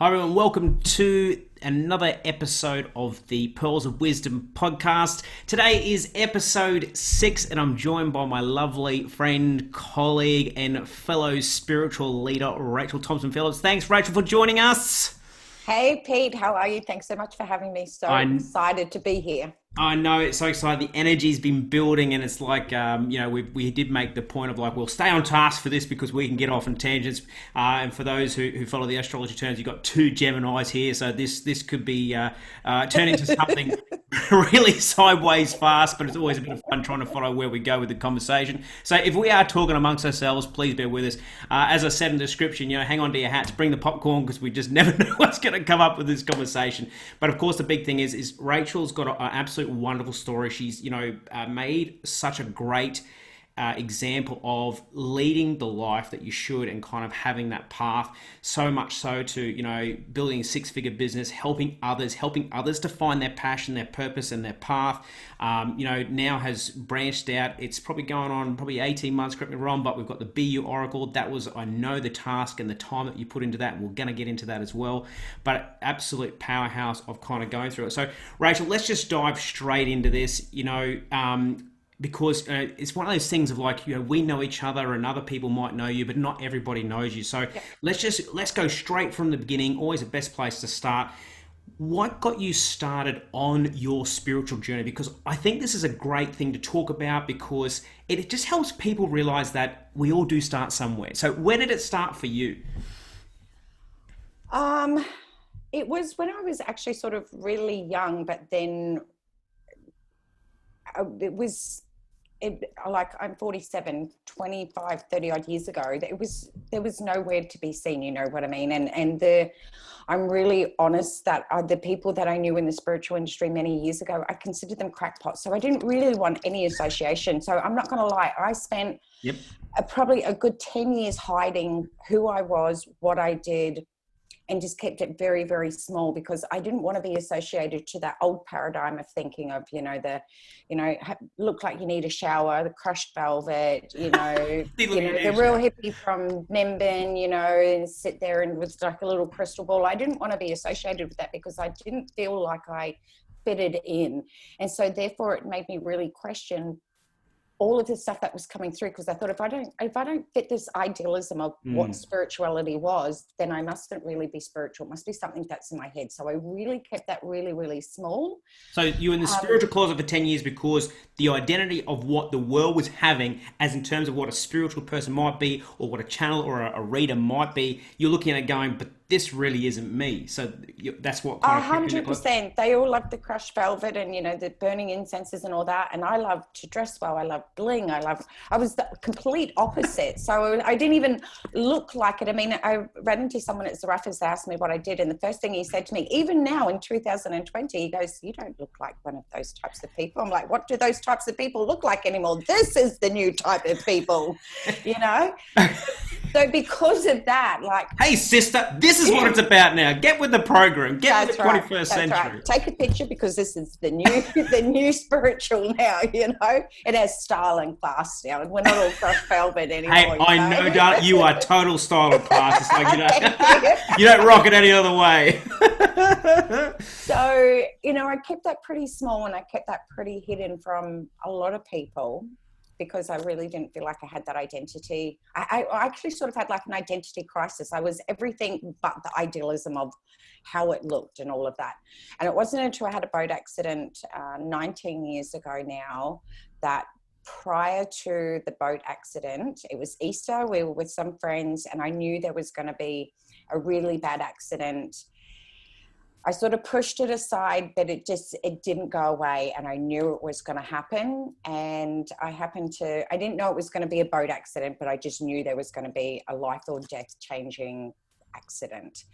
Hi everyone, welcome to another episode of the Pearls of Wisdom podcast. Today is episode 6 and I'm joined by my lovely friend, colleague and fellow spiritual leader, Rachael Phillips. Thanks Rachael for joining us. Hey Pete, how are you? Thanks so much for having me. So I excited to be here. I know, it's so exciting. The energy's been building, and it's like, we did make the point of like, we'll stay on task for this because we can get off on tangents. And for those who follow the astrology terms, you've got two Geminis here, so this could be turn into something really sideways fast, but it's always a bit of fun trying to follow where we go with the conversation. So if we are talking amongst ourselves, please bear with us. As I said in the description, hang on to your hats, bring the popcorn, because we just never know what's going to come up with this conversation. But of course, the big thing is Rachel's got an absolute wonderful story. She's made such a great example of leading the life that you should and kind of having that path, so much so to building a six-figure business, helping others to find their passion, their purpose and their path. Now has branched out. It's probably going on 18 months, correct me if I'm wrong, but we've got the BEYOU Oracle. That was, I know, the task and the time that you put into that, and we're going to get into that as well, but absolute powerhouse of kind of going through it. So Rachael, let's just dive straight into this. Because it's one of those things of like, we know each other and other people might know you, but not everybody knows you. So Yeah. let's go straight from the beginning. Always the best place to start. What got you started on your spiritual journey? Because I think this is a great thing to talk about, because it just helps people realize that we all do start somewhere. So where did it start for you? Um, it was when I was actually sort of really young, but then it was like I'm 47, 25, 30 odd years ago. There was nowhere to be seen, you know what I mean? I'm really honest that the people that I knew in the spiritual industry many years ago, I considered them crackpots. So I didn't really want any association. So I'm not going to lie, I spent Yep. probably a good 10 years hiding who I was, what I did, and just kept it very, very small, because I didn't want to be associated to that old paradigm of thinking of, look like you need a shower, the crushed velvet, the real hippie from Nimbin, and sit there and with like a little crystal ball. I didn't want to be associated with that because I didn't feel like I fitted in. And so therefore it made me really question all of the stuff that was coming through, because I thought if I don't fit this idealism of what spirituality was, then I mustn't really be spiritual. It must be something that's in my head. So I really kept that really, really small. So you were in the spiritual closet for 10 years because the identity of what the world was having, as in terms of what a spiritual person might be or what a channel or a reader might be, you're looking at it going, but this really isn't me. So that's what kind of kept you in the closet. 100%. They all love the crushed velvet and, the burning incenses and all that. And I love to dress well. I love bling. I was the complete opposite. So I didn't even look like it. I mean, I ran into someone at Zarafas, they asked me what I did. And the first thing he said to me, even now in 2020, he goes, "You don't look like one of those types of people." I'm like, what do those types of people look like anymore? This is the new type of people, you know? So because of that, like, hey sister, this is what it's about now. Get with the program. Get with the 21st century. Right. Take a picture, because this is the new the new spiritual now, It has style and class now. We're not all crushed velvet anymore. Hey, I know, darling, you are total style and class. It's like, you don't rock it any other way. So, I kept that pretty small and I kept that pretty hidden from a lot of people, because I really didn't feel like I had that identity. I actually sort of had like an identity crisis. I was everything but the idealism of how it looked and all of that. And it wasn't until I had a boat accident 19 years ago now, that prior to the boat accident, it was Easter, we were with some friends, and I knew there was going to be a really bad accident. I sort of pushed it aside, but it didn't go away, and I knew it was going to happen. And I didn't know it was going to be a boat accident, but I just knew there was going to be a life or death changing accident.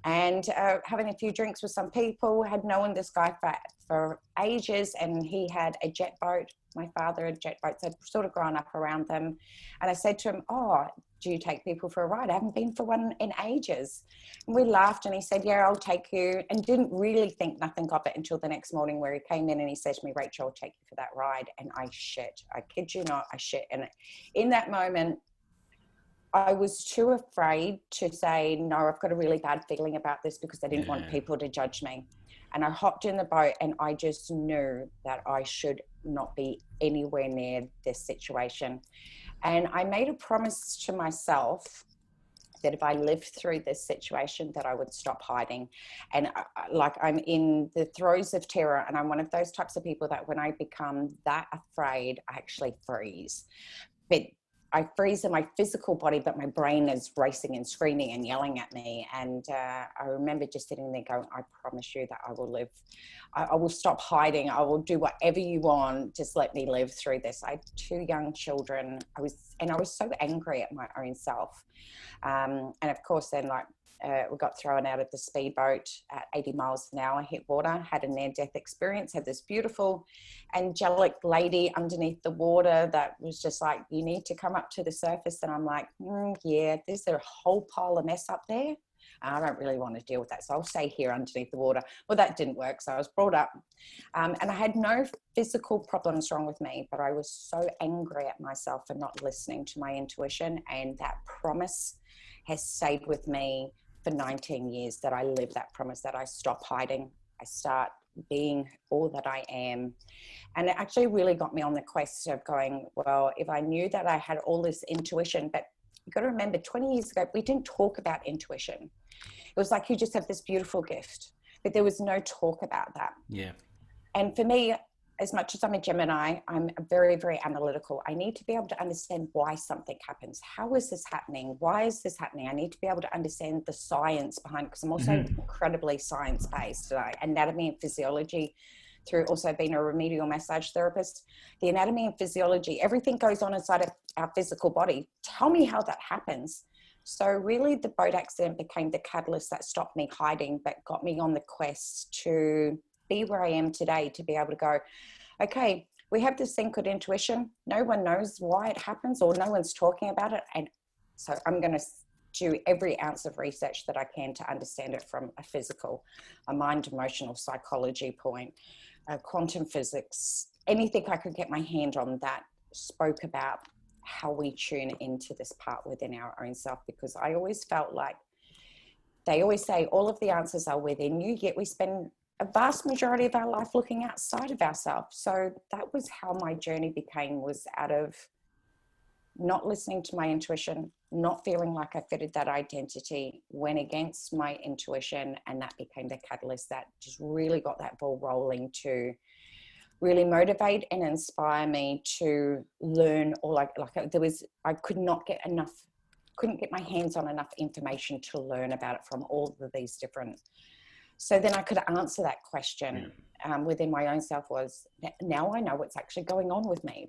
And having a few drinks with some people, had known this guy for ages, and he had a jet boat. My father had jet boats. I'd sort of grown up around them. And I said to him, "Oh, do you take people for a ride? I haven't been for one in ages." And we laughed, and he said, "Yeah, I'll take you," and didn't really think nothing of it until the next morning, where he came in and he said to me, "Rachel, I'll take you for that ride." And I shit. I kid you not, I shit. And in that moment, I was too afraid to say, no, I've got a really bad feeling about this, because I didn't want people to judge me. And I hopped in the boat, and I just knew that I should not be anywhere near this situation. And I made a promise to myself that if I lived through this situation, that I would stop hiding. And like, I'm in the throes of terror, and I'm one of those types of people that when I become that afraid, I actually freeze. But I freeze in my physical body, but my brain is racing and screaming and yelling at me. And I remember just sitting there going, I promise you that I will live. I will stop hiding. I will do whatever you want. Just let me live through this. I had 2 young children. I was so angry at my own self. And of course, then we got thrown out of the speedboat at 80 miles an hour, hit water, had a near-death experience, had this beautiful angelic lady underneath the water that was just like, you need to come up to the surface. And I'm like, yeah, there's a whole pile of mess up there. I don't really want to deal with that, so I'll stay here underneath the water. Well, that didn't work, so I was brought up. And I had no physical problems wrong with me, but I was so angry at myself for not listening to my intuition. And that promise has stayed with me for 19 years, that I live that promise, that I stop hiding, I start being all that I am. And it actually really got me on the quest of going, well, if I knew that I had all this intuition, but you've got to remember 20 years ago, we didn't talk about intuition. It was like, you just have this beautiful gift, but there was no talk about that. Yeah. And for me, as much as I'm a Gemini, I'm very, very analytical. I need to be able to understand why something happens. How is this happening? Why is this happening? I need to be able to understand the science behind it, because I'm also incredibly science-based, anatomy and physiology, through also being a remedial massage therapist. The anatomy and physiology, everything goes on inside of our physical body. Tell me how that happens. So really the boat accident became the catalyst that stopped me hiding, but got me on the quest to be where I am today, to be able to go, okay, we have this thing called intuition. No one knows why it happens, or no one's talking about it. And so I'm going to do every ounce of research that I can to understand it from a physical, a mind, emotional, psychology point, quantum physics, anything I could get my hand on that spoke about how we tune into this part within our own self. Because I always felt like, they always say all of the answers are within you, yet we spend a vast majority of our life looking outside of ourselves. So that was how my journey became, was out of not listening to my intuition, not feeling like I fitted that identity, went against my intuition, and that became the catalyst that just really got that ball rolling to really motivate and inspire me to learn. Or I couldn't get my hands on enough information to learn about it from all of these different. So then I could answer that question within my own self, was, now I know what's actually going on with me.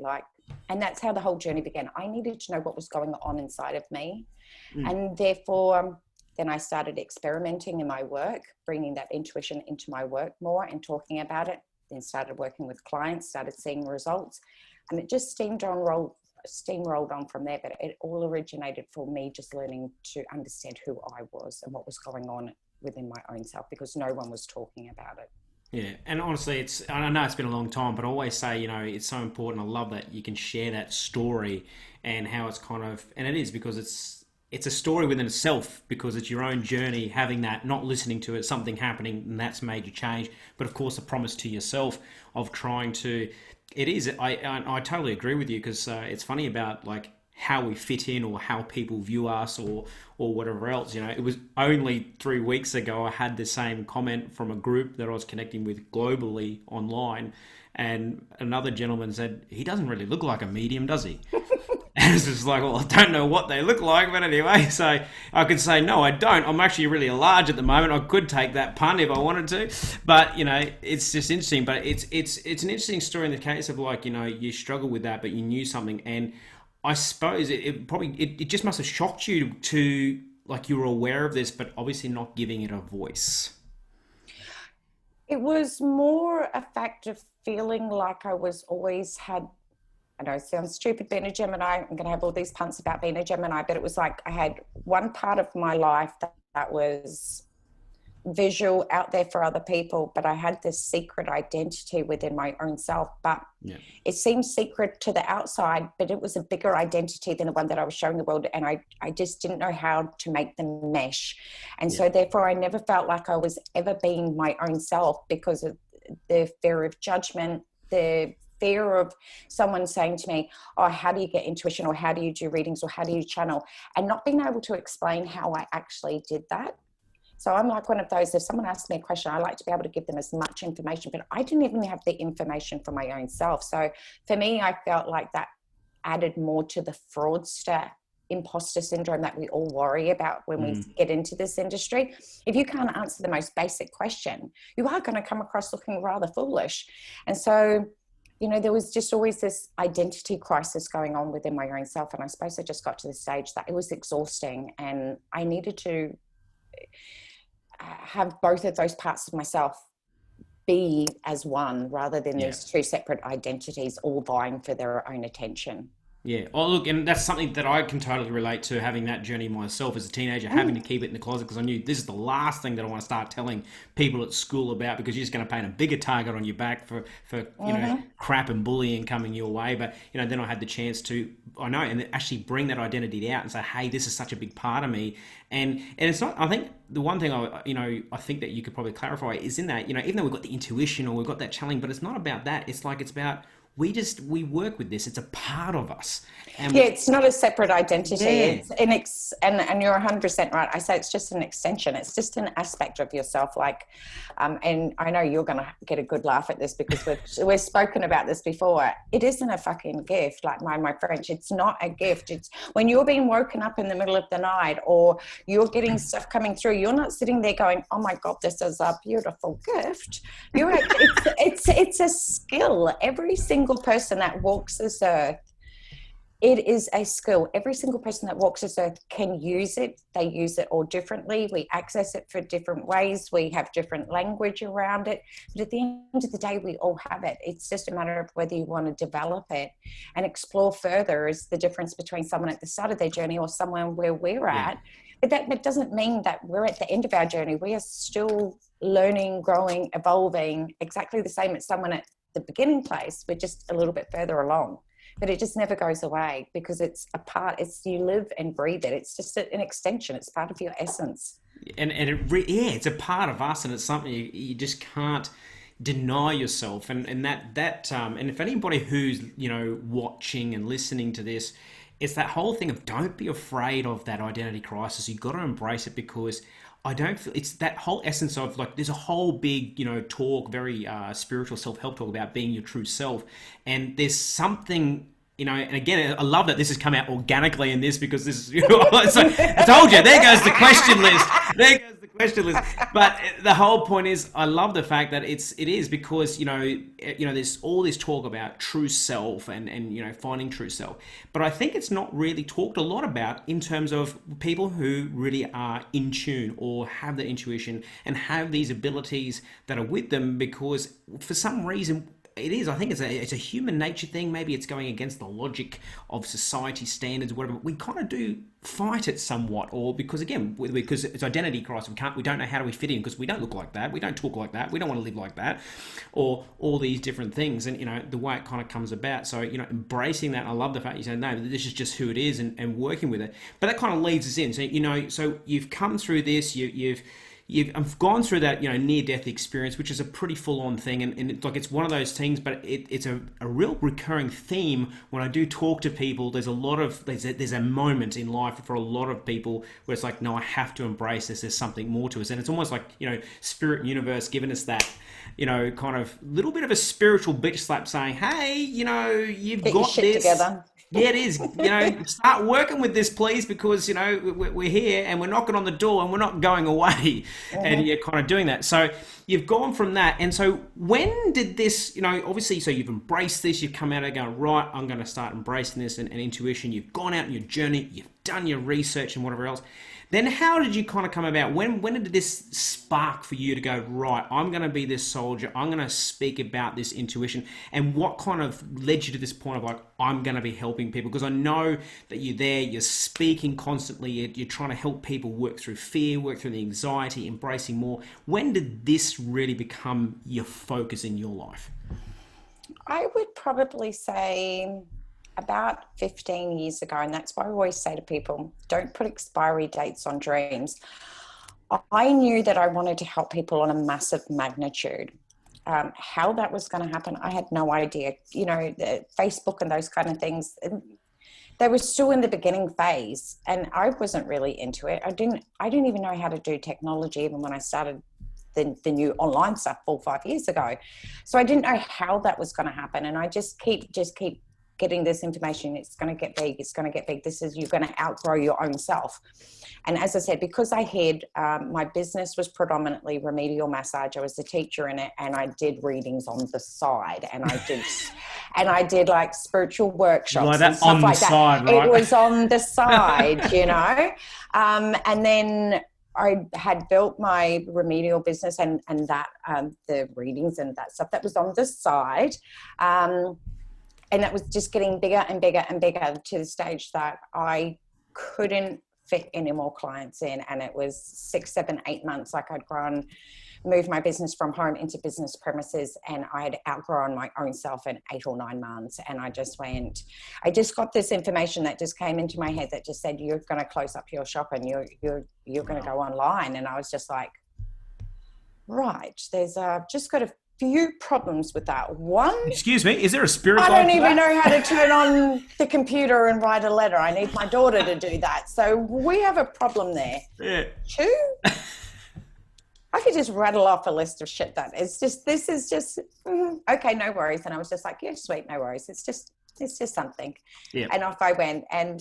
And that's how the whole journey began. I needed to know what was going on inside of me. And therefore, then I started experimenting in my work, bringing that intuition into my work more and talking about it. Then started working with clients, started seeing results. And it just steamrolled on from there. But it all originated for me just learning to understand who I was and what was going on within my own self, because no one was talking about it. Yeah, and honestly, I know it's been a long time, but I always say, it's so important. I love that you can share that story and how it's and it is, because it's a story within itself, because it's your own journey, having that, not listening to it, something happening, and that's made you change. But of course, a promise to yourself of trying to, I totally agree with you, because it's funny about how we fit in, or how people view us, or whatever else. It was only 3 weeks ago I had the same comment from a group that I was connecting with globally online, and another gentleman said, he doesn't really look like a medium, does he? And it's just like, well, I don't know what they look like, but anyway, so I could say, no, I don't. I'm actually really large at the moment. I could take that pun if I wanted to, but it's just interesting. But it's an interesting story in the case of you struggle with that, but you knew something. And I suppose it just must have shocked you to you were aware of this, but obviously not giving it a voice. It was more a fact of feeling like I was always had, I know it sounds stupid being a Gemini, I'm going to have all these punts about being a Gemini, but it was like I had one part of my life that was visual out there for other people, but I had this secret identity within my own self. But it seemed secret to the outside, but it was a bigger identity than the one that I was showing the world. And I just didn't know how to make them mesh. And so therefore I never felt like I was ever being my own self, because of the fear of judgment, the fear of someone saying to me, oh, how do you get intuition, or how do you do readings, or how do you channel, and not being able to explain how I actually did that. So I'm like one of those, if someone asks me a question, I like to be able to give them as much information, but I didn't even have the information for my own self. So for me, I felt like that added more to the fraudster imposter syndrome that we all worry about when we get into this industry. If you can't answer the most basic question, you are going to come across looking rather foolish. And so, you know, there was just always this identity crisis going on within my own self. And I suppose I just got to the stage that it was exhausting, and I needed to have both of those parts of myself be as one, rather than these two separate identities all vying for their own attention. Yeah. Oh, look, and that's something that I can totally relate to, having that journey myself as a teenager, having to keep it in the closet, because I knew this is the last thing that I want to start telling people at school about, because you're just going to paint a bigger target on your back for you know, crap and bullying coming your way. But, you know, then I had the chance to, and actually bring that identity out and say, hey, this is such a big part of me. And it's not, I think the one thing I think that you could probably clarify is in that, you know, even though we've got the intuition or we've got that channeling, but it's not about that. It's about, we work with this. It's a part of us. And it's not a separate identity. It's and you're 100% right. I say it's just an extension. It's just an aspect of yourself. Like, and I know you're going to get a good laugh at this, because we've spoken about this before. It isn't a fucking gift. Like my French, it's not a gift. It's when you're being woken up in the middle of the night, or you're getting stuff coming through, you're not sitting there going, oh my God, this is a beautiful gift. It's a skill. Every single person that walks this earth, it is a skill. Every single person that walks this earth can use it. They use it all differently. We access it for different ways. We have different language around it. But at the end of the day, we all have it. It's just a matter of whether you want to develop it and explore further, is the difference between someone at the start of their journey or someone where we're at. But that doesn't mean that we're at the end of our journey. We are still learning, growing, evolving, exactly the same as someone at the beginning place. We're just a little bit further along, but it just never goes away, because it's a part. It's, you live and breathe it. It's just an extension. It's part of your essence. And it's a part of us, and it's something you just can't deny yourself. And if anybody who's, you know, watching and listening to this, it's that whole thing of, don't be afraid of that identity crisis. You've got to embrace it, because I don't feel it's that whole essence of, like, there's a whole big, you know, talk, very spiritual self-help talk about being your true self. And there's something, you know, and again, I love that this has come out organically in this, because this is, you know, so I told you, there goes the question list. There goes the question list. But the whole point is, I love the fact that it is because, you know, there's all this talk about true self and, you know, finding true self. But I think it's not really talked a lot about in terms of people who really are in tune or have the intuition and have these abilities that are with them, because for some reason, I think it's a human nature thing. Maybe it's going against the logic of society standards, whatever. We kind of do fight it somewhat, or because it's identity crisis. We don't know how do we fit in, because we don't look like that, we don't talk like that, we don't want to live like that, or all these different things. And, you know, the way it kind of comes about. So, you know, embracing that. I love the fact you say, no, this is just who it is, and working with it. But that kind of leads us in. So, you know, so you've come through this. I've gone through that, you know, near-death experience, which is a pretty full-on thing, and it's one of those things. But it's a real recurring theme when I do talk to people. There's a moment in life for a lot of people where it's like, no, I have to embrace this. There's something more to us, and it's almost like, you know, spirit and universe giving us that, you know, kind of little bit of a spiritual bitch slap, saying, hey, you know, you've Get got your shit this together. Yeah, it is. You know, start working with this, please, because, you know, we're here and we're knocking on the door and we're not going away. And you're kind of doing that. So you've gone from that. And so when did this, you know, obviously, so you've embraced this, you've come out and going, right, I'm going to start embracing this and intuition. You've gone out on your journey, you've done your research and whatever else. Then how did you kind of come about? When did this spark for you to go, right, I'm going to be this soldier, I'm going to speak about this intuition, and what kind of led you to this point of like, I'm going to be helping people? Because I know that you're there, you're speaking constantly, you're trying to help people work through fear, work through the anxiety, embracing more. When did this really become your focus in your life? I would probably say about 15 years ago, and that's why I always say to people, don't put expiry dates on dreams. I knew that I wanted to help people on a massive magnitude. How that was going to happen, I had no idea. You know, the Facebook and those kind of things, they were still in the beginning phase, and I wasn't really into it. I didn't even know how to do technology even when I started the new online stuff 4 or 5 years ago. So I didn't know how that was going to happen. And I just keep getting this information. It's going to get big. It's going to get big. You're going to outgrow your own self. And as I said, because I had, my business was predominantly remedial massage. I was a teacher in it, and I did readings on the side, and I did like spiritual workshops Like that and stuff on the like that. side, right? It was on the side, you know? And then I had built my remedial business and that, the readings and that stuff that was on the side. And that was just getting bigger and bigger and bigger to the stage that I couldn't fit any more clients in. And it was 6, 7, 8 months. Like I'd grown, moved my business from home into business premises, and I had outgrown my own self in 8 or 9 months. And I just got this information that just came into my head that just said, you're going to close up your shop and you're going to go online. And I was just like, right, there's just got a few problems with that. One, excuse me, is there a spirit I guide don't for even that? know how to turn on the computer and write a letter. I need my daughter to do that. So we have a problem there. Yeah. 2, I could just rattle off a list of shit that is just, this is just, okay, no worries. And I was just like, yeah, sweet, no worries. It's just something. Yeah. And off I went. And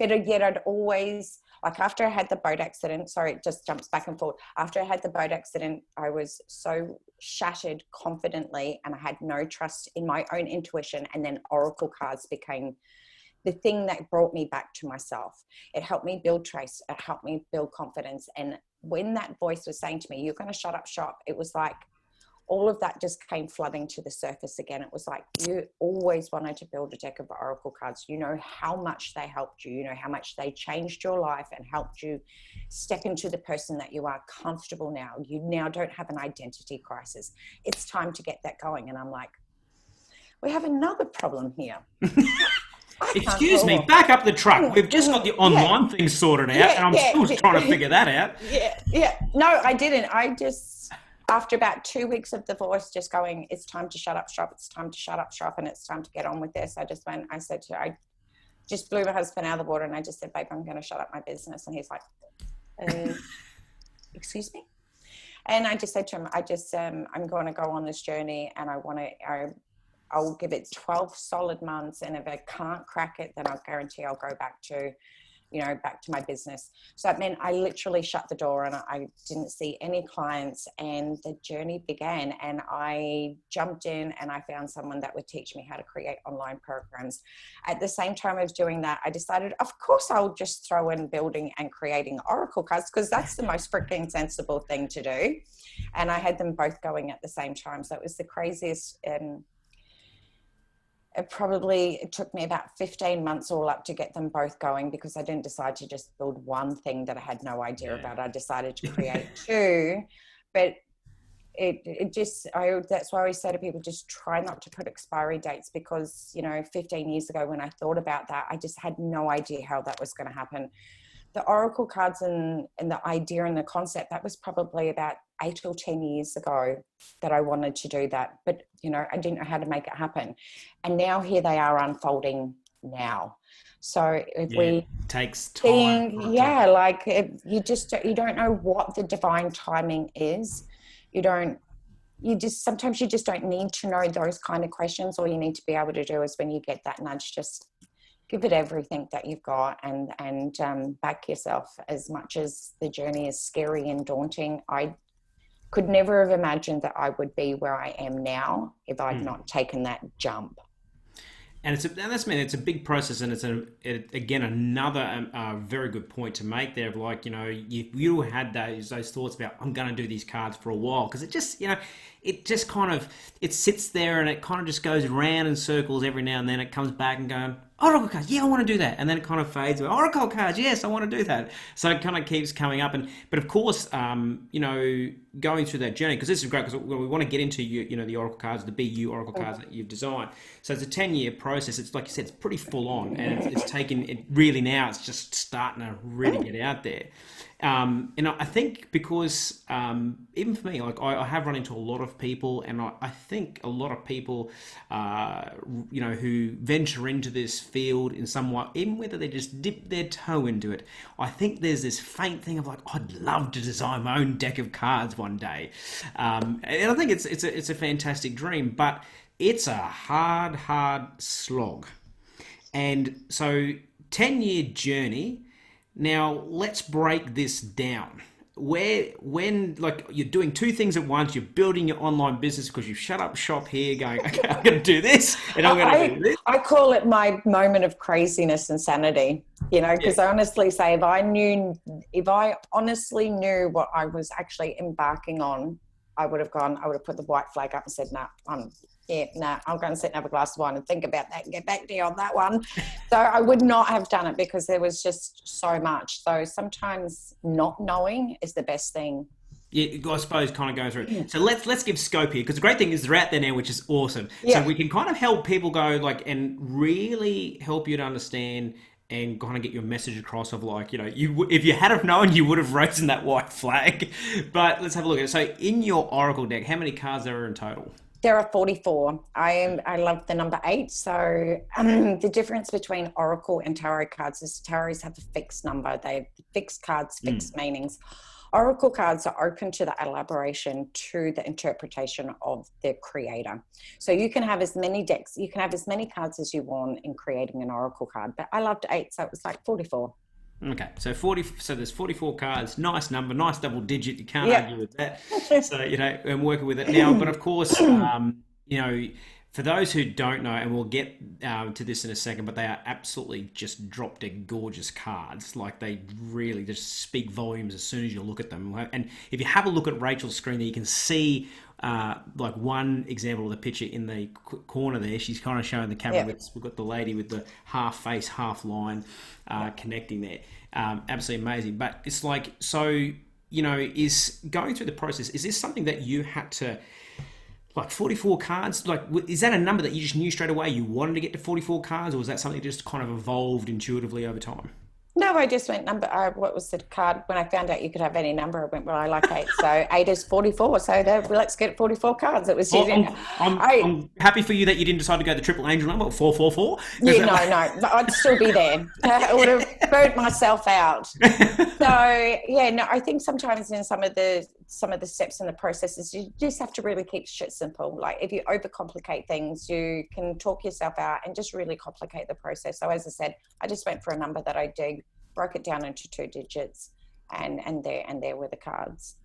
yet I'd always, like after I had the boat accident, sorry, it just jumps back and forth. After I had the boat accident, I was so shattered confidently, and I had no trust in my own intuition. And then oracle cards became the thing that brought me back to myself. It helped me build trace. It helped me build confidence. And when that voice was saying to me, you're going to shut up shop, it was like all of that just came flooding to the surface again. It was like, you always wanted to build a deck of oracle cards. You know how much they helped you. You know how much they changed your life and helped you step into the person that you are comfortable now. You now don't have an identity crisis. It's time to get that going. And I'm like, we have another problem here. Excuse me, back up the truck. We've just got the online thing sorted out, and I'm still trying to figure that out. Yeah. No, I didn't. I just, after about 2 weeks of the voice just going, it's time to shut up shop, it's time to shut up shop, and it's time to get on with this, I just blew my husband out of the water, and I just said, babe, I'm going to shut up my business. And he's like, excuse me? And I just said to him, I'm going to go on this journey, and I'll give it 12 solid months. And if I can't crack it, then I'll guarantee I'll go back to my business. So it meant I literally shut the door, and I didn't see any clients, and the journey began. And I jumped in, and I found someone that would teach me how to create online programs. At the same time I was doing that, I decided, of course, I'll just throw in building and creating oracle cards, because that's the most freaking sensible thing to do. And I had them both going at the same time. So it was the craziest. It took me about 15 months all up to get them both going, because I didn't decide to just build one thing that I had no idea about. I decided to create 2, but that's why I always say to people, just try not to put expiry dates, because, 15 years ago when I thought about that, I just had no idea how that was going to happen. The oracle cards and the idea and the concept, that was probably about 8 or 10 years ago that I wanted to do that. But, I didn't know how to make it happen. And now here they are unfolding now. So it takes time. You don't know what the divine timing is. Sometimes you just don't need to know those kind of questions. All you need to be able to do is, when you get that nudge, just give it everything that you've got, and back yourself. As much as the journey is scary and daunting, I could never have imagined that I would be where I am now if I'd not taken that jump. And that's mean it's a big process, and again another very good point to make there. Of like, you had those thoughts about, I'm going to do these cards for a while, because it just it just kind of, it sits there and it kind of just goes round in circles. Every now and then it comes back and going, Oracle cards, yeah, I want to do that, and then it kind of fades away. Oracle cards, yes, I want to do that. So it kind of keeps coming up, but of course, going through that journey, because this is great, because we want to get into the Oracle cards, the BEYOU Oracle cards that you've designed. So it's a 10-year process. It's like you said, it's pretty full on, and it's taken it really now. It's just starting to really get out there. And I think because even for me, like I have run into a lot of people, and I think a lot of people, who venture into this field in some way, even whether they just dip their toe into it, I think there's this faint thing of like, I'd love to design my own deck of cards one day, and I think it's a fantastic dream, but it's a hard slog. And so 10-year journey. Now let's break this down. When like you're doing two things at once, you're building your online business because you've shut up shop here going, okay, I'm going to do this and I'm going to do this. I call it my moment of craziness and sanity, because I honestly say, if I honestly knew what I was actually embarking on, I would have put the white flag up and said, I'll go and sit and have a glass of wine and think about that and get back to you on that one. So I would not have done it because there was just so much. So sometimes not knowing is the best thing. Yeah, I suppose kind of going through it. So let's give scope here, because the great thing is they're out there now, which is awesome. Yeah. So we can kind of help people go and really help you to understand and kind of get your message across of like, if you had have known, you would have raised in that white flag. But let's have a look at it. So in your Oracle deck, how many cards there are in total? There are 44. I love the number 8. So the difference between Oracle and tarot cards is tarots have a fixed number. They have fixed cards, fixed meanings. Oracle cards are open to the elaboration, to the interpretation of the creator. So you can have as many decks, you can have as many cards as you want in creating an Oracle card. But I loved 8, so it was like 44. Okay, so there's 44 cards. Nice number, nice double digit. You can't argue with that. So I'm working with it now. But of course, for those who don't know, and we'll get to this in a second, but they are absolutely just drop dead gorgeous cards. Like they really just speak volumes as soon as you look at them. And if you have a look at Rachael's screen there, you can see like one example of the picture in the corner there. She's kind of showing the camera. We've got the lady with the half face, half line connecting there. Absolutely amazing. But it's like, so, is going through the process, is this something that you had to, like 44 cards, like is that a number that you just knew straight away you wanted to get to 44 cards, or was that something that just kind of evolved intuitively over time? No, I just went what was the card? When I found out you could have any number, I went, well, I like 8. So 8 is 44. So let's get 44 cards. It was I'm happy for you that you didn't decide to go the triple angel number, 444. Yeah, no, I'd still be there. I would have burnt myself out. So I think sometimes in some of the steps in the processes, you just have to really keep shit simple. Like if you overcomplicate things, you can talk yourself out and just really complicate the process. So as I said, I just went for a number that I dig, broke it down into 2 digits, and there were the cards.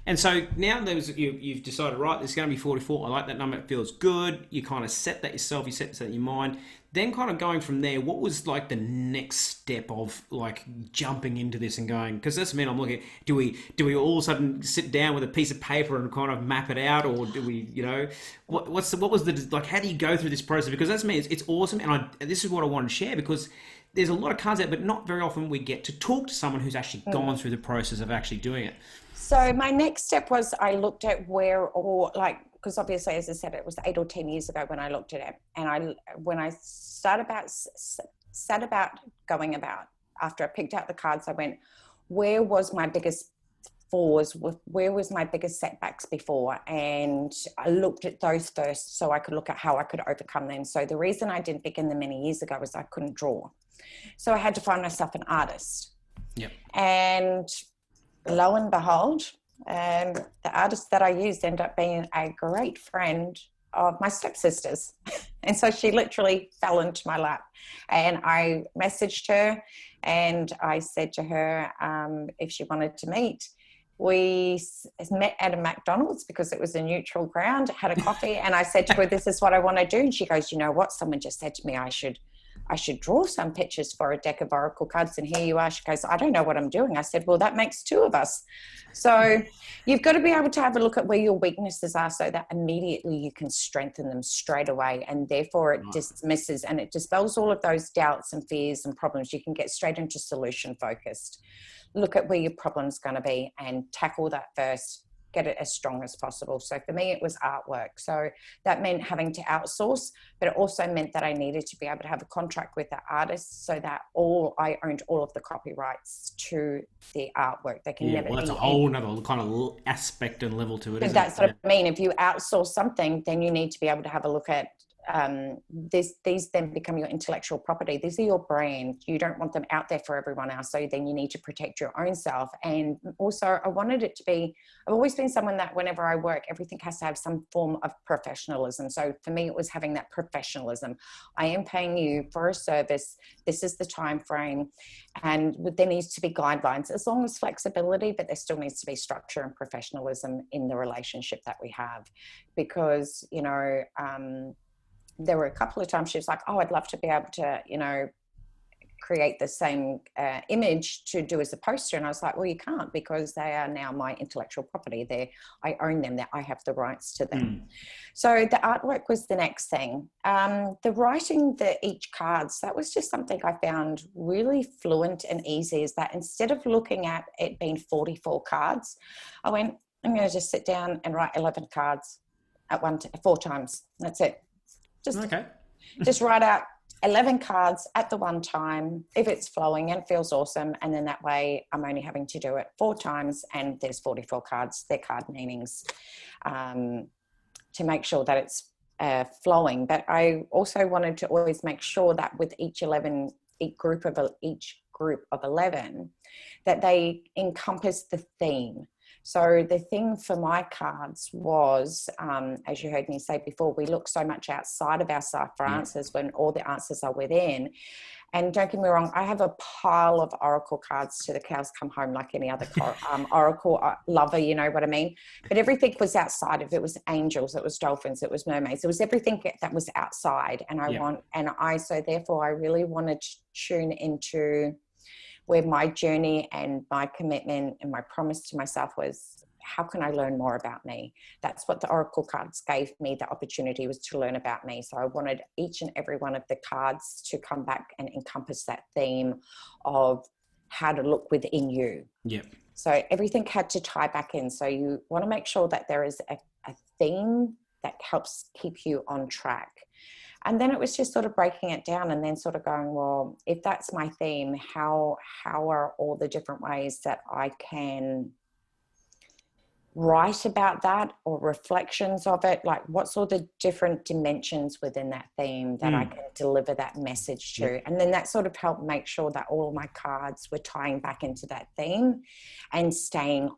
And so now you've decided, right, there's going to be 44. I like that number. It feels good. You kind of set that yourself. You set that in your mind. Then kind of going from there, what was like the next step of like jumping into this and going, because that's I'm looking at, do we all of a sudden sit down with a piece of paper and kind of map it out, or do we, what was the, like, how do you go through this process? Because that's it's awesome. And this is what I want to share, because there's a lot of cards out, but not very often we get to talk to someone who's actually gone through the process of actually doing it. So my next step was I looked at because obviously, as I said, it was 8 or 10 years ago when I looked at it. And when I set about going about, after I picked out the cards, I went, where was my biggest falls? Where was my biggest setbacks before? And I looked at those first so I could look at how I could overcome them. So the reason I didn't begin them many years ago was I couldn't draw. So I had to find myself an artist. Yep. And lo and behold, the artist that I used ended up being a great friend of my stepsister's. And so she literally fell into my lap. And I messaged her and I said to her if she wanted to meet. met at a McDonald's because it was a neutral ground, had a coffee, and I said to her, this is what I want to do. And she goes, you know what? Someone just said to me, I should draw some pictures for a deck of oracle cards, and here you are. She goes, I don't know what I'm doing. I said, well, that makes two of us. So you've got to be able to have a look at where your weaknesses are so that immediately you can strengthen them straight away, and therefore it dismisses and it dispels all of those doubts and fears and problems. You can get straight into solution focused. Look at where your problem's going to be and tackle that first. Get it as strong as possible. So for me, it was artwork. So that meant having to outsource, but it also meant that I needed to be able to have a contract with the artist so that I owned all of the copyrights to the artwork. They can never. Well, that's a whole other kind of aspect and level to it. But that's what I mean. If you outsource something, then you need to be able to have a look at these then become your intellectual property. These are your brand. You don't want them out there for everyone else. So then you need to protect your own self. And also I wanted it to be, I've always been someone that whenever I work, everything has to have some form of professionalism. So for me, it was having that professionalism. I am paying you for a service. This is the time frame. And there needs to be guidelines, as long as flexibility, but there still needs to be structure and professionalism in the relationship that we have. Because, you know, there were a couple of times she was like, oh, I'd love to be able to, you know, create the same image to do as a poster. And I was like, well, you can't, because they are now my intellectual property. I own them, that I have the rights to them. So the artwork was the next thing. The writing each cards, that was just something I found really fluent and easy, is that instead of looking at it being 44 cards, I went, I'm going to just sit down and write 11 cards at 4 times. That's it. Just write out 11 cards at the one time, if it's flowing and feels awesome. And then that way I'm only having to do it 4 times and there's 44 cards, their card meanings, to make sure that it's flowing. But I also wanted to always make sure that with each group of 11, that they encompass the theme. So the thing for my cards was, as you heard me say before, we look so much outside of ourselves for answers when all the answers are within. And don't get me wrong, I have a pile of oracle cards to the cows come home, like any other oracle lover, you know what I mean? But everything was outside of it. It was angels, it was dolphins, it was mermaids, it was everything that was outside. And so therefore I really wanted to tune into where my journey and my commitment and my promise to myself was, how can I learn more about me? That's what the oracle cards gave me, the opportunity was to learn about me. So I wanted each and every one of the cards to come back and encompass that theme of how to look within you. Yep. So everything had to tie back in. So you want to make sure that there is a theme that helps keep you on track. And then it was just sort of breaking it down and then sort of going, well, if that's my theme, how are all the different ways that I can write about that, or reflections of it? Like, what's all the different dimensions within that theme that I can deliver that message to? Yep. And then that sort of helped make sure that all of my cards were tying back into that theme and staying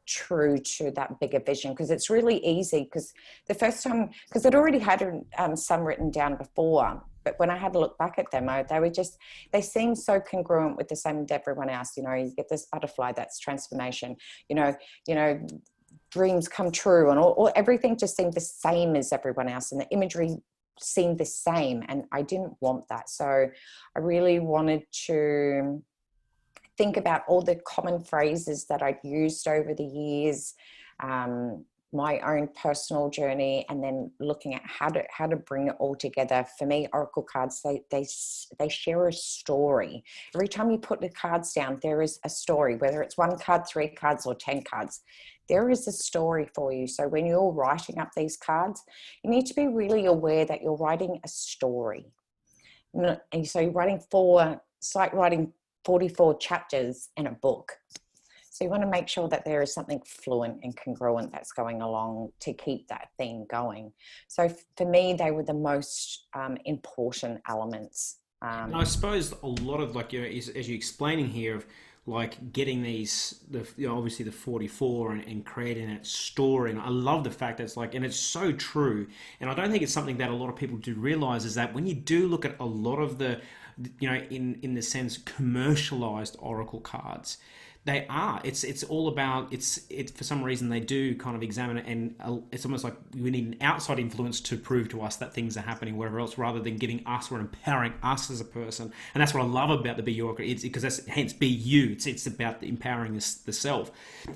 true to that bigger vision. Because it's really easy, because the first time, because I'd already had some written down before, but when I had to look back at them, they seemed so congruent with the same with everyone else. You know, you get this butterfly, that's transformation, you know, dreams come true, and all everything just seemed the same as everyone else, and the imagery seemed the same, and I didn't want that. So I really wanted to think about all the common phrases that I'd used over the years, my own personal journey, and then looking at how to bring it all together. For me, oracle cards, they share a story. Every time you put the cards down, there is a story, whether it's 1 card, 3 cards, or 10 cards. There is a story for you. So when you're writing up these cards, you need to be really aware that you're writing a story. And so you're writing it's like writing 44 chapters in a book. So you want to make sure that there is something fluent and congruent that's going along to keep that theme going. So for me, they were the most important elements. And I suppose a lot of, like, as you're explaining here, of like getting obviously the 44 and creating that story. And I love the fact that it's like, and it's so true. And I don't think it's something that a lot of people do realize, is that when you do look at a lot of the, in the sense, commercialized oracle cards, They are. It's all about it's for some reason they do kind of examine it, and it's almost like we need an outside influence to prove to us that things are happening, whatever else, rather than giving us or empowering us as a person. And that's what I love about the BEYOU. It's because that's hence BEYOU. It's about the empowering the self,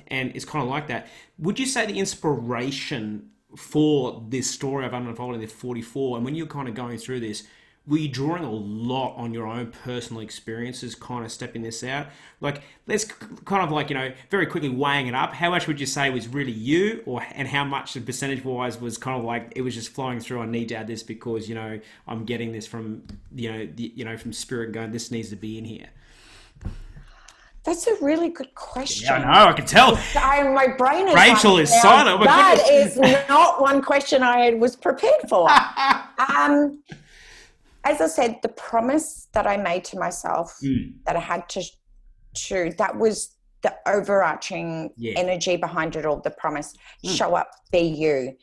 and it's kind of like that. Would you say the inspiration for this story of unfolding the 44, and when you're kind of going through this, were you drawing a lot on your own personal experiences, kind of stepping this out? Like, let's kind of like, very quickly weighing it up. How much would you say was really you, and how much percentage wise was kind of like it was just flowing through? I need to add this because I'm getting this from from spirit, going, this needs to be in here. That's a really good question. Yeah, I know. I can tell. My brain is Rachael is silent. That is not one question I was prepared for. As I said, the promise that I made to myself that I had to, that was the overarching energy behind it all, the promise, show up, be you.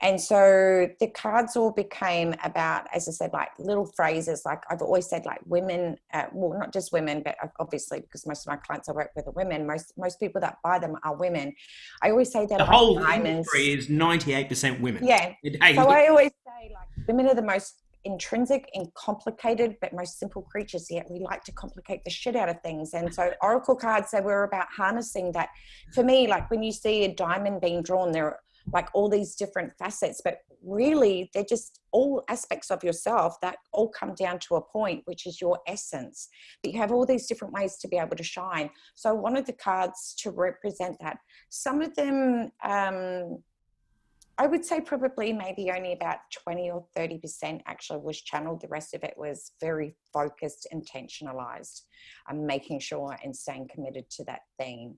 And so the cards all became about, as I said, like little phrases. Like I've always said, like women, well, not just women, but obviously because most of my clients I work with are women. Most people that buy them are women. I always say that the whole industry is 98% women. Yeah. So I always say, like, women are the most intrinsic and complicated but most simple creatures, yet we like to complicate the shit out of things. And so oracle cards, they were about harnessing that. For me, like when you see a diamond being drawn, there are like all these different facets, but really they're just all aspects of yourself that all come down to a point, which is your essence. But you have all these different ways to be able to shine. So I wanted the cards to represent that. Some of them, I would say probably maybe only about 20 or 30% actually was channeled. The rest of it was very focused, intentionalized. I'm making sure and staying committed to that theme.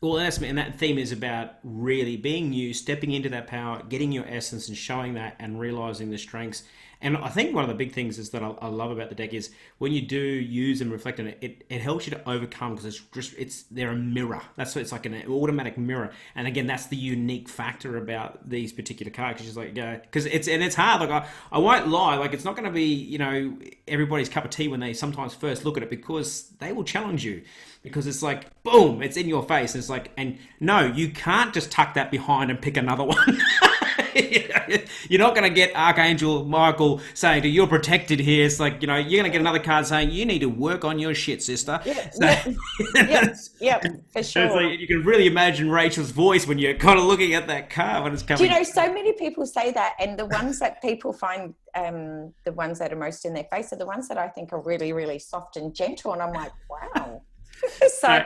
Well, and that theme is about really being you, stepping into that power, getting your essence and showing that and realizing the strengths. And I think one of the big things is that I love about the deck is when you do use and reflect on it, it helps you to overcome, because they're a mirror. That's what it's like, an automatic mirror. And again, that's the unique factor about these particular cards. Just like, because it's hard. Like I won't lie. Like it's not going to be everybody's cup of tea when they sometimes first look at it, because they will challenge you. Because it's like, boom, it's in your face. It's like, and no, you can't just tuck that behind and pick another one. You're not going to get Archangel Michael saying to you're protected here. It's like, you're going to get another card saying you need to work on your shit, sister. Yeah, for sure. So you can really imagine Rachel's voice when you're kind of looking at that card when it's coming. Do so many people say that, and the ones that people find, the ones that are most in their face are the ones that I think are really, really soft and gentle. And I'm like, wow. So,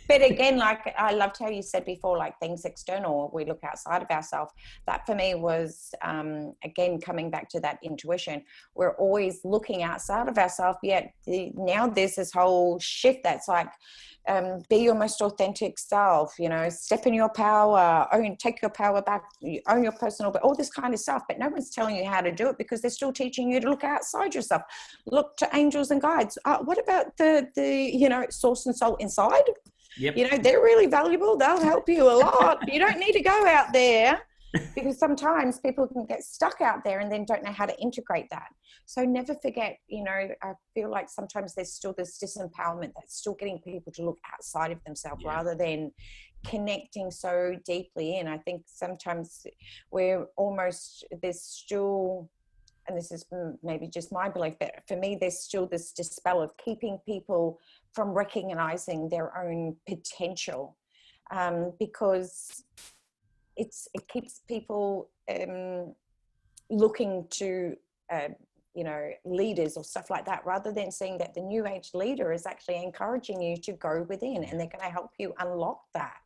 but again, like I loved how you said before, like things external, we look outside of ourselves. That for me was, again, coming back to that intuition. We're always looking outside of ourselves, yet now there's this whole shift that's like, be your most authentic self, step in your power, take your power back, own your personal, but all this kind of stuff. But no one's telling you how to do it, because they're still teaching you to look outside yourself, look to angels and guides. What about the source and soul inside? Yep. They're really valuable. They'll help you a lot. You don't need to go out there, because sometimes people can get stuck out there and then don't know how to integrate that. So never forget, I feel like sometimes there's still this disempowerment that's still getting people to look outside of themselves rather than connecting so deeply in. I think sometimes there's still, and this is maybe just my belief, but for me, there's still this dispel of keeping people from recognizing their own potential, because it keeps people looking to leaders or stuff like that, rather than seeing that the new age leader is actually encouraging you to go within, and they're going to help you unlock that.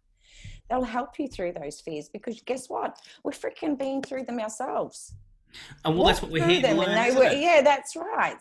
They'll help you through those fears, because guess what, we're freaking being through them ourselves. And that's what we're here to learn. Yeah, that's right.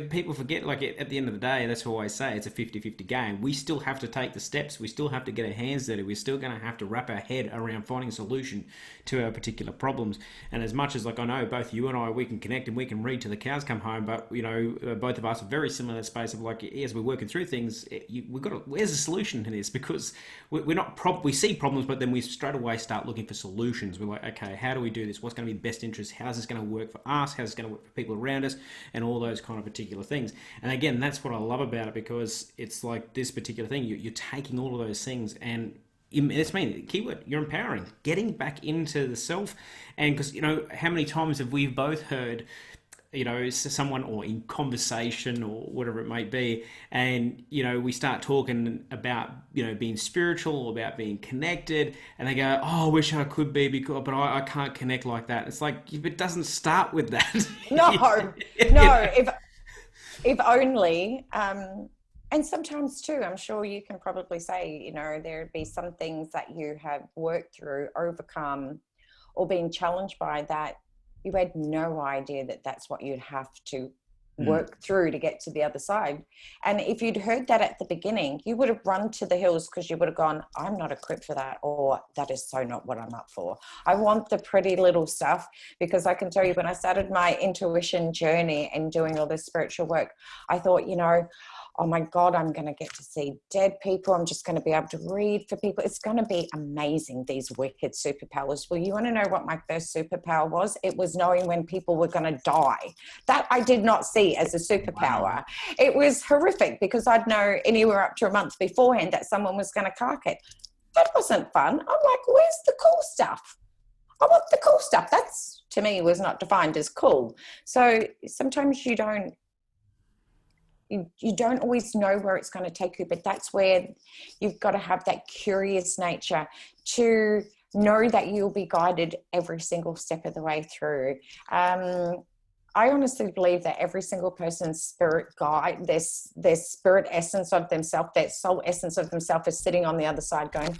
People forget, like at the end of the day, that's what I always say, it's a 50-50 game. We still have to take the steps. We still have to get our hands dirty. We're still going to have to wrap our head around finding a solution to our particular problems. And as much as I know both you and I, we can connect and we can read till the cows come home, but both of us are very similar in the space of as we're working through things, where's the solution to this? Because we see problems, but then we straight away start looking for solutions. We're like, okay, how do we do this? What's going to be best interest? How's this going to work for us? How's it going to work for people around us? And and all those kind of particular things. And again, that's what I love about it, because it's like this particular thing, you're taking all of those things and it's mean keyword, you're empowering, getting back into the self. And because, how many times have we both heard, someone, or in conversation or whatever it may be, and we start talking about being spiritual or about being connected, and they go, oh, I wish I could be, because but I can't connect like that. It's like, it doesn't start with that. No. If only. And sometimes too, I'm sure you can probably say, there'd be some things that you have worked through, overcome, or been challenged by, that you had no idea that that's what you'd have to work through to get to the other side. And if you'd heard that at the beginning, you would have run to the hills, because you would have gone, I'm not equipped for that, or that is so not what I'm up for. I want the pretty little stuff. Because I can tell you, when I started my intuition journey and doing all this spiritual work, I thought, oh my God, I'm going to get to see dead people. I'm just going to be able to read for people. It's going to be amazing, these wicked superpowers. Well, you want to know what my first superpower was? It was knowing when people were going to die. That I did not see as a superpower. Wow. It was horrific, because I'd know anywhere up to a month beforehand that someone was going to cark it. That wasn't fun. I'm like, where's the cool stuff? I want the cool stuff. That's, to me, was not defined as cool. So sometimes you don't always know where it's going to take you, but that's where you've got to have that curious nature to know that you'll be guided every single step of the way through. I honestly believe that every single person's spirit guide, their spirit essence of themselves, that soul essence of themselves, is sitting on the other side going,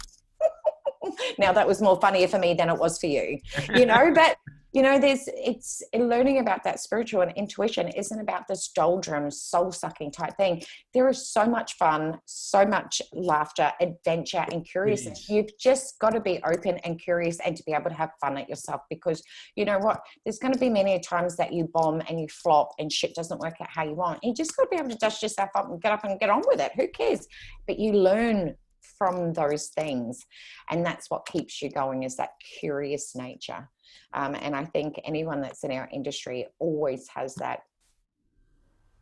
now that was more funnier for me than it was for you, but it's learning about that spiritual and intuition isn't about this doldrums, soul-sucking type thing. There is so much fun, so much laughter, adventure, and curiousness. You've just got to be open and curious, and to be able to have fun at yourself, because you know what? There's going to be many times that you bomb and you flop and shit doesn't work out how you want. And you just got to be able to dust yourself up and get on with it. Who cares? But you learn from those things, and that's what keeps you going, is that curious nature. And I think anyone that's in our industry always has that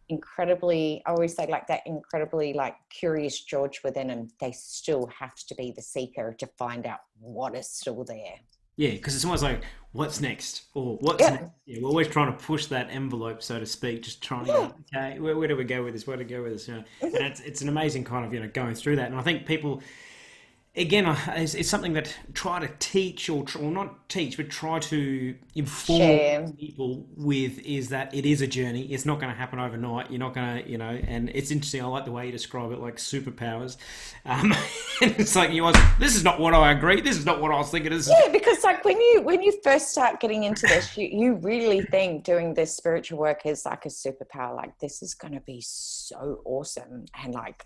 incredibly, I always say, like that incredibly like curious George within them. They still have to be the seeker to find out what is still there. Yeah, because it's almost like, what's next? Or what's next? Yeah, we're always trying to push that envelope, so to speak, just trying to go, okay, where do we go with this? Where do we go with this? And it's an amazing kind of, going through that. And I think people, again, it's something that try to teach, or not teach, but try to inform people with, is that it is a journey. It's not going to happen overnight. You're not going to, and it's interesting. I like the way you describe it, like superpowers. And it's like, this is not what I agree. This is not what I was thinking. Yeah, because like when you first start getting into this, you really think doing this spiritual work is like a superpower. Like, this is going to be so awesome. And like,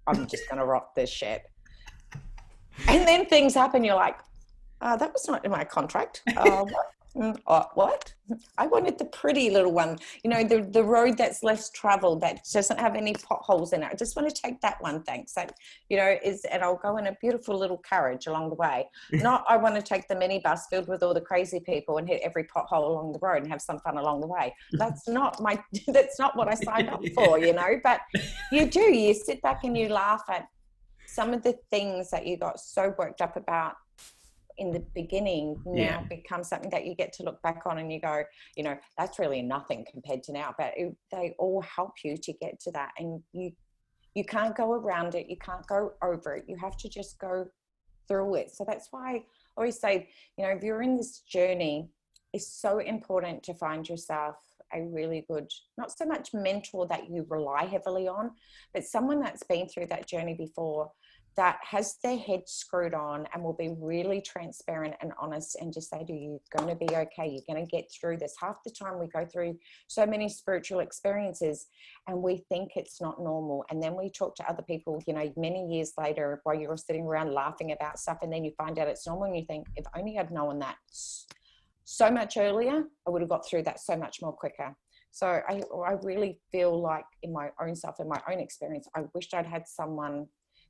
I'm just going to rock this shit. And then things happen. You're like, that was not in my contract. What? I wanted the pretty little one, the road that's less traveled, that doesn't have any potholes in it. I just want to take that one, thanks. That, and I'll go in a beautiful little carriage along the way. Not, I want to take the minibus filled with all the crazy people and hit every pothole along the road and have some fun along the way. That's not what I signed up for, but you sit back and you laugh at some of the things that you got so worked up about in the beginning now become something that you get to look back on and you go, that's really nothing compared to now. But they all help you to get to that. And you can't go around it. You can't go over it. You have to just go through it. So that's why I always say, if you're in this journey, it's so important to find yourself a really good, not so much mentor that you rely heavily on, but someone that's been through that journey before, that has their head screwed on and will be really transparent and honest and just say to you, you're going to be okay. You're going to get through this. Half the time we go through so many spiritual experiences and we think it's not normal. And then we talk to other people, many years later, while you're sitting around laughing about stuff, and then you find out it's normal and you think, if only I'd known that so much earlier, I would have got through that so much more quicker. So I really feel like in my own self, in my own experience, I wished I'd had someone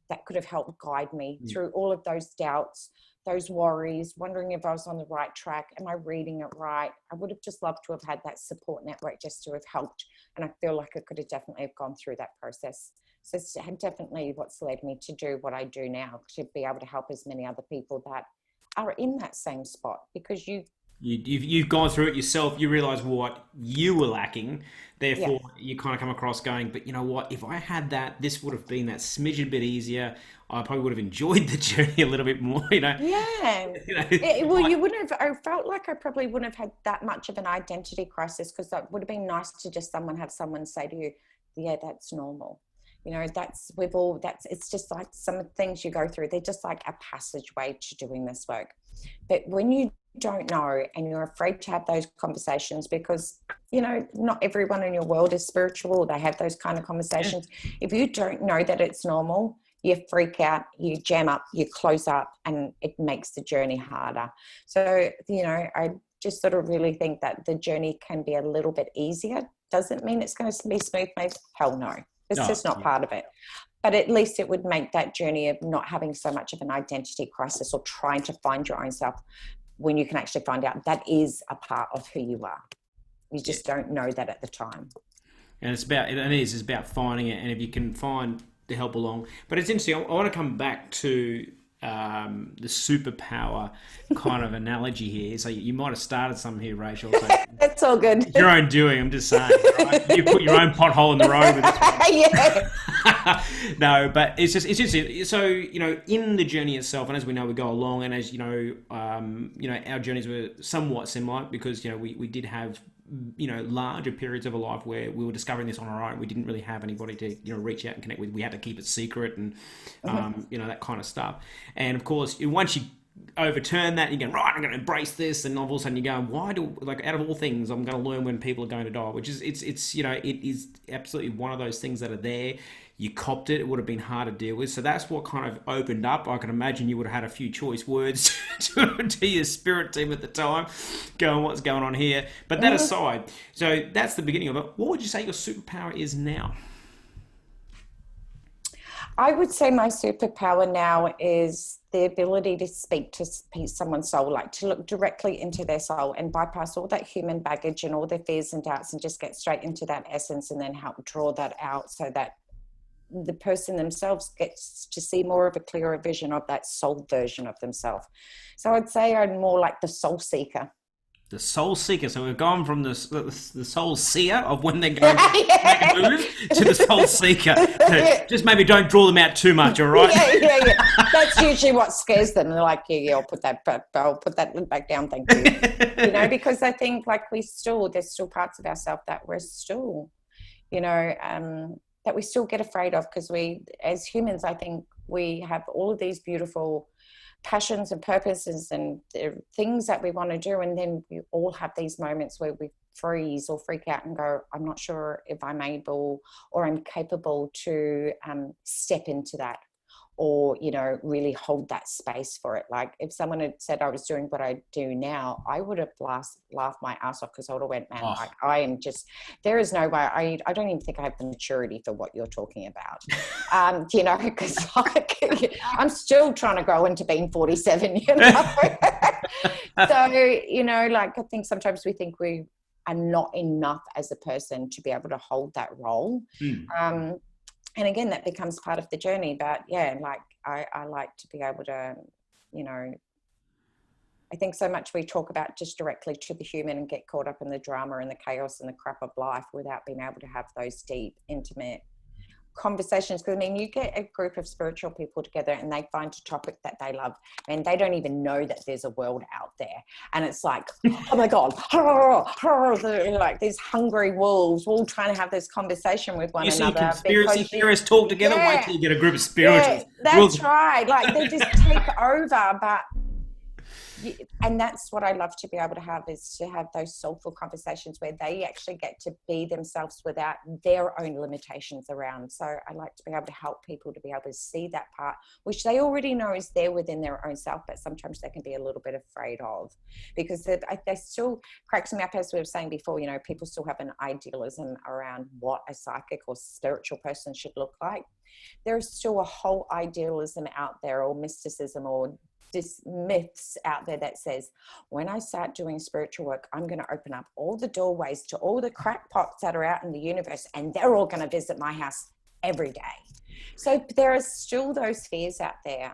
that could have helped guide me through all of those doubts, those worries, wondering if I was on the right track. Am I reading it right? I would have just loved to have had that support network just to have helped. And I feel like I could have definitely have gone through that process. So it's definitely what's led me to do what I do now, to be able to help as many other people that are in that same spot, because You've gone through it yourself. You realize what you were lacking. yeah, Therefore, you kind of come across going, but you know what? If I had that, this would have been that smidgen bit easier. I probably would have enjoyed the journey a little bit more. yeah. Well, you wouldn't have, I felt like I probably wouldn't have had that much of an identity crisis, because that would have been nice to just have someone say to you, yeah, that's normal. It's just like some things you go through, they're just like a passageway to doing this work. But when you don't know and you're afraid to have those conversations, because not everyone in your world is spiritual, they have those kind of conversations. If you don't know that it's normal, you freak out, you jam up, you close up, and it makes the journey harder. So I just sort of really think that the journey can be a little bit easier. Doesn't mean it's going to be smooth, mate. Hell no, it's just not part of it. But at least it would make that journey of not having so much of an identity crisis or trying to find your own self, when you can actually find out that is a part of who you are. You just don't know that at the time. And it's about finding it, and if you can find the help along. But it's interesting. I want to come back to the superpower kind of analogy here. So you might have started something here, Rachael. So that's all good. Your own doing. I'm just saying. Right? You put your own pothole in the road with this one. Yeah. No, but it's just so in the journey itself, and as we know, we go along, and as our journeys were somewhat similar, because we did have larger periods of a life where we were discovering this on our own. We didn't really have anybody to reach out and connect with. We had to keep it secret, and that kind of stuff. And of course, once you overturn that, you go, right, I'm going to embrace this, and all of a sudden you go, why do, like, out of all things, I'm going to learn when people are going to die, which is it is absolutely one of those things that are there. You copped it. It would have been hard to deal with. So that's what kind of opened up. I can imagine you would have had a few choice words to your spirit team at the time, going, what's going on here? But that aside, so that's the beginning of it. What would you say your superpower is now? I would say my superpower now is the ability to speak to someone's soul, like to look directly into their soul and bypass all that human baggage and all their fears and doubts, and just get straight into that essence, and then help draw that out so that the person themselves gets to see more of a clearer vision of that soul version of themselves. So I'd say I'm more like the soul seeker. The soul seeker. So we've gone from the soul seer of when they're going to make a move to the soul seeker. So just maybe don't draw them out too much, all right? Yeah. That's usually what scares them. They're like, I'll put that back down, thank you. Because I think like there's still parts of ourselves that we're still, that we still get afraid of, because we, as humans, I think we have all of these beautiful passions and purposes and things that we want to do, and then we all have these moments where we freeze or freak out and go, I'm not sure if I'm able or I'm capable to step into that, or really hold that space for it. Like if someone had said I was doing what I do now, I would have laughed my ass off, because I would have went, man, like I am just, there is no way, I don't even think I have the maturity for what you're talking about. Because like I'm still trying to grow into being 47, So, like I think sometimes we think we are not enough as a person to be able to hold that role. And again, that becomes part of the journey. But yeah, like I like to be able to, I think so much we talk about just directly to the human and get caught up in the drama and the chaos and the crap of life without being able to have those deep, intimate conversations. Because you get a group of spiritual people together and they find a topic that they love, and they don't even know that there's a world out there, and it's like, oh my god, like these hungry wolves all trying to have this conversation with one another. Conspiracy theorists talk together. Wait till you get a group of spirituals. That's right. Like they just take over. But and that's what I love to be able to have, is to have those soulful conversations where they actually get to be themselves without their own limitations around. So I like to be able to help people to be able to see that part, which they already know is there within their own self, but sometimes they can be a little bit afraid of, because they still cracks me up, as we were saying before, people still have an idealism around what a psychic or spiritual person should look like. There's still a whole idealism out there, or mysticism, or myths out there that says, when I start doing spiritual work, I'm going to open up all the doorways to all the crackpots that are out in the universe, and they're all going to visit my house every day. So there are still those fears out there,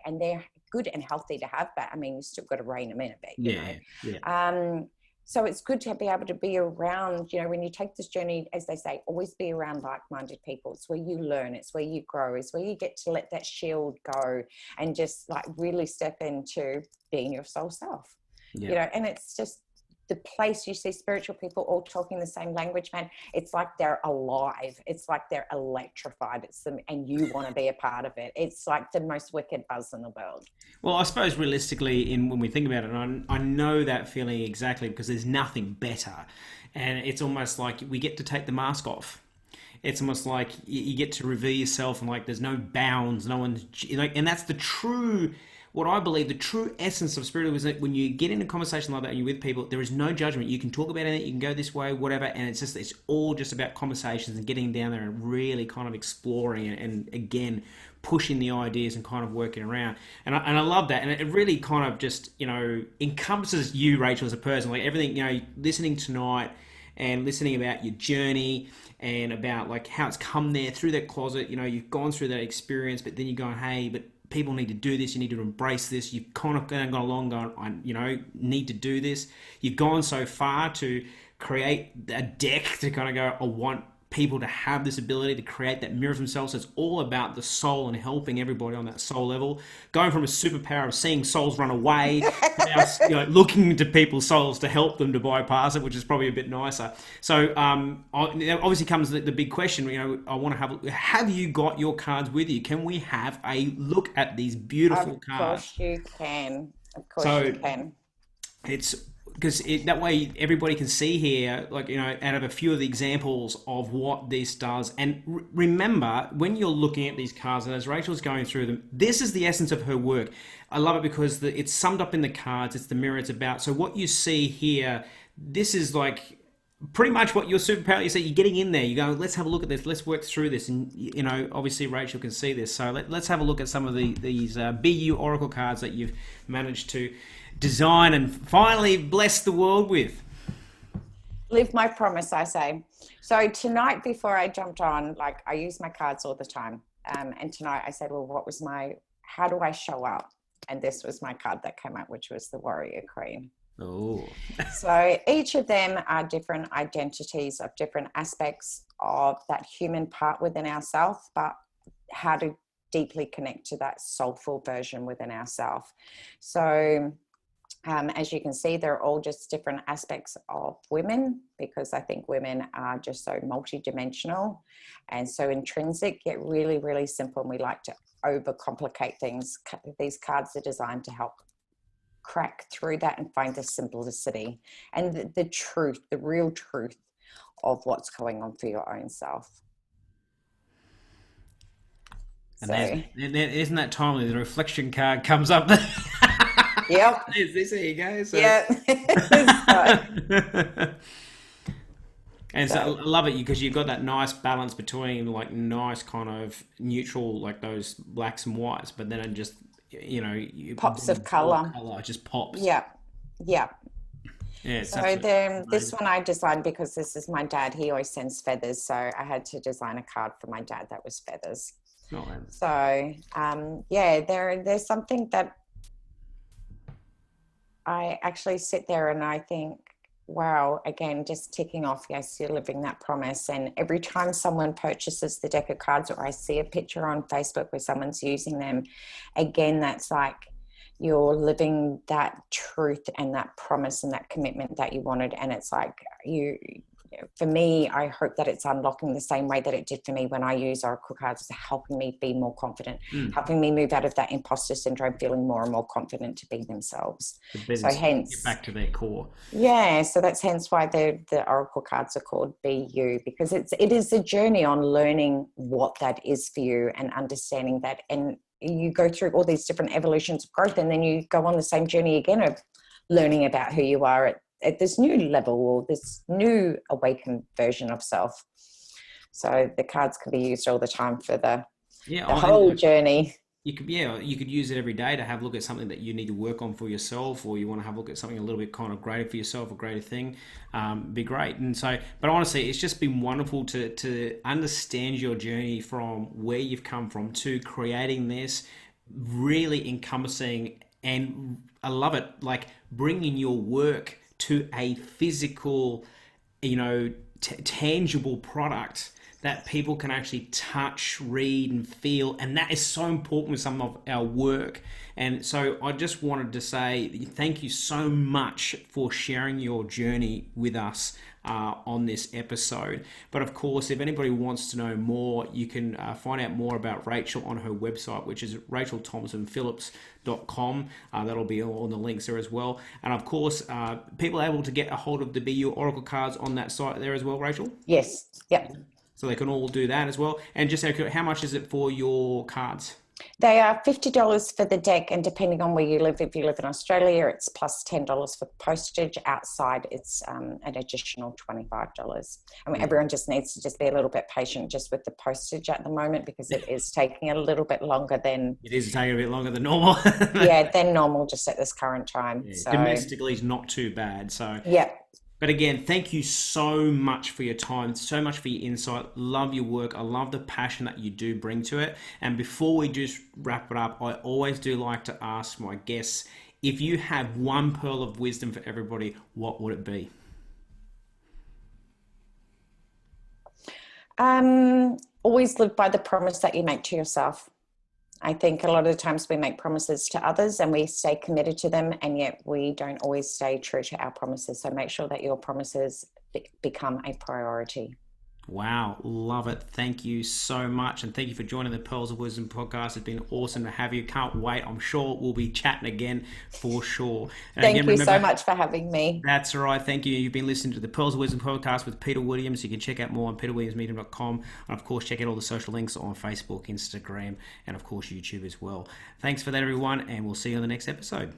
and they're good and healthy to have, but I mean, you still got to rein them in a bit, you know? So it's good to be able to be around, you know, when you take this journey, as they say, always be around like-minded people. It's where you learn, it's where you grow, it's where you get to let that shield go and just like really step into being your soul self, you know. And it's just the place you see spiritual people all talking the same language, man. It's like they're alive. It's like they're electrified. It's them, and you want to be a part of it. It's like the most wicked buzz in the world. Well, I suppose realistically, when we think about it, and I know that feeling exactly, because there's nothing better. And it's almost like we get to take the mask off. It's almost like you get to reveal yourself, and like there's no bounds, no one's like, and that's the true. What I believe the true essence of spiritual is that when you get in a conversation like that and you're with people, there is no judgment. You can talk about anything, you can go this way, whatever, and it's all just about conversations and getting down there and really kind of exploring and again pushing the ideas and kind of working around. And I love that, and it really kind of just, you know, encompasses you, Rachael, as a person. Like everything, you know, listening tonight and listening about your journey and about like how it's come there through that closet. You know, you've gone through that experience, but then you're going, hey, but people need to do this. You need to embrace this. You've kind of gone along going, I, you know, need to do this. You've gone so far to create a deck to kind of go, I want people to have this ability to create that mirror of themselves. So it's all about the soul and helping everybody on that soul level. Going from a superpower of seeing souls run away, now, you know, looking into people's souls to help them to bypass it, which is probably a bit nicer. So obviously comes the big question. You know, I want to have you got your cards with you? Can we have a look at these beautiful cards? Of course you can. Of course you can. It's because that way everybody can see here, like, you know, out of a few of the examples of what this does. And remember, when you're looking at these cards, and as Rachael's going through them, this is the essence of her work. I love it because it's summed up in the cards. It's the mirror it's about. So what you see here, this is like pretty much what your superpower. You see, you're getting in there. You go, let's have a look at this. Let's work through this. And, you know, obviously Rachael can see this. So let's have a look at some of these BEYOU Oracle cards that you've managed to design and finally bless the world with. Live my promise, I say. So tonight, before I jumped on, like, I use my cards all the time. And tonight I said, well, how do I show up? And this was my card that came out, which was the Warrior Queen. Oh. So each of them are different identities of different aspects of that human part within ourselves, but how to deeply connect to that soulful version within ourselves. So as you can see, they're all just different aspects of women, because I think women are just so multidimensional and so intrinsic, yet really, really simple. And we like to overcomplicate things. These cards are designed to help crack through that and find the simplicity and the truth, the real truth of what's going on for your own self. And so, isn't that timely? The reflection card comes up. Yep. There you go. So. Yep. And so I love it because you've got that nice balance between like nice kind of neutral, like those blacks and whites, but then it just, you know, pops of color. It just pops. Yeah. Yeah. Yeah. So then this one I designed because this is my dad. He always sends feathers. So I had to design a card for my dad that was feathers. Oh, so yeah, there's something that I actually sit there and I think, wow, again, just ticking off, yes, you're living that promise. And every time someone purchases the deck of cards or I see a picture on Facebook where someone's using them, again, that's like you're living that truth and that promise and that commitment that you wanted. And it's like for me, I hope that it's unlocking the same way that it did for me when I use Oracle cards, helping me be more confident, helping me move out of that imposter syndrome, feeling more and more confident to be themselves. So hence, get back to their core. Yeah, so that's hence why the Oracle cards are called BEYOU, because it is a journey on learning what that is for you and understanding that. And you go through all these different evolutions of growth, and then you go on the same journey again of learning about who you are at this new level or this new awakened version of self. So the cards can be used all the time for the whole journey. You could, yeah, you could use it every day to have a look at something that you need to work on for yourself, or you want to have a look at something a little bit kind of greater for yourself, a greater thing, be great. And so, but honestly, it's just been wonderful to understand your journey from where you've come from to creating this, really encompassing, and I love it, like bringing your work to a physical, tangible product that people can actually touch, read, and feel. And that is so important with some of our work. And so I just wanted to say thank you so much for sharing your journey with us on this episode. But of course, if anybody wants to know more, you can find out more about Rachael on her website, which is rachaelthompsonphillips.com. That'll be all on the links there as well. And of course, people are able to get a hold of the BEYOU Oracle cards on that site there as well, Rachael? Yes. Yep. So they can all do that as well. And just how much is it for your cards? They are $50 for the deck, and depending on where you live, if you live in Australia, it's plus $10 for postage. Outside, it's an additional $25. I mean, everyone just needs to just be a little bit patient just with the postage at the moment, because it is taking a little bit longer than... It is taking a bit longer than normal. Yeah, than normal just at this current time. Yeah, so domestically is not too bad. So yeah. But again, thank you so much for your time, so much for your insight. Love your work. I love the passion that you do bring to it. And before we just wrap it up, I always do like to ask my guests, if you have one pearl of wisdom for everybody, what would it be? Always live by the promise that you make to yourself. I think a lot of the times we make promises to others and we stay committed to them, and yet we don't always stay true to our promises. So make sure that your promises become a priority. Wow, love it. Thank you so much. And thank you for joining the Pearls of Wisdom podcast. It's been awesome to have you. Can't wait. I'm sure we'll be chatting again for sure. And thank you so much for having me. That's all right. Thank you. You've been listening to the Pearls of Wisdom podcast with Peter Williams. You can check out more on peterwilliamsmedium.com. And of course, check out all the social links on Facebook, Instagram, and of course, YouTube as well. Thanks for that, everyone. And we'll see you on the next episode.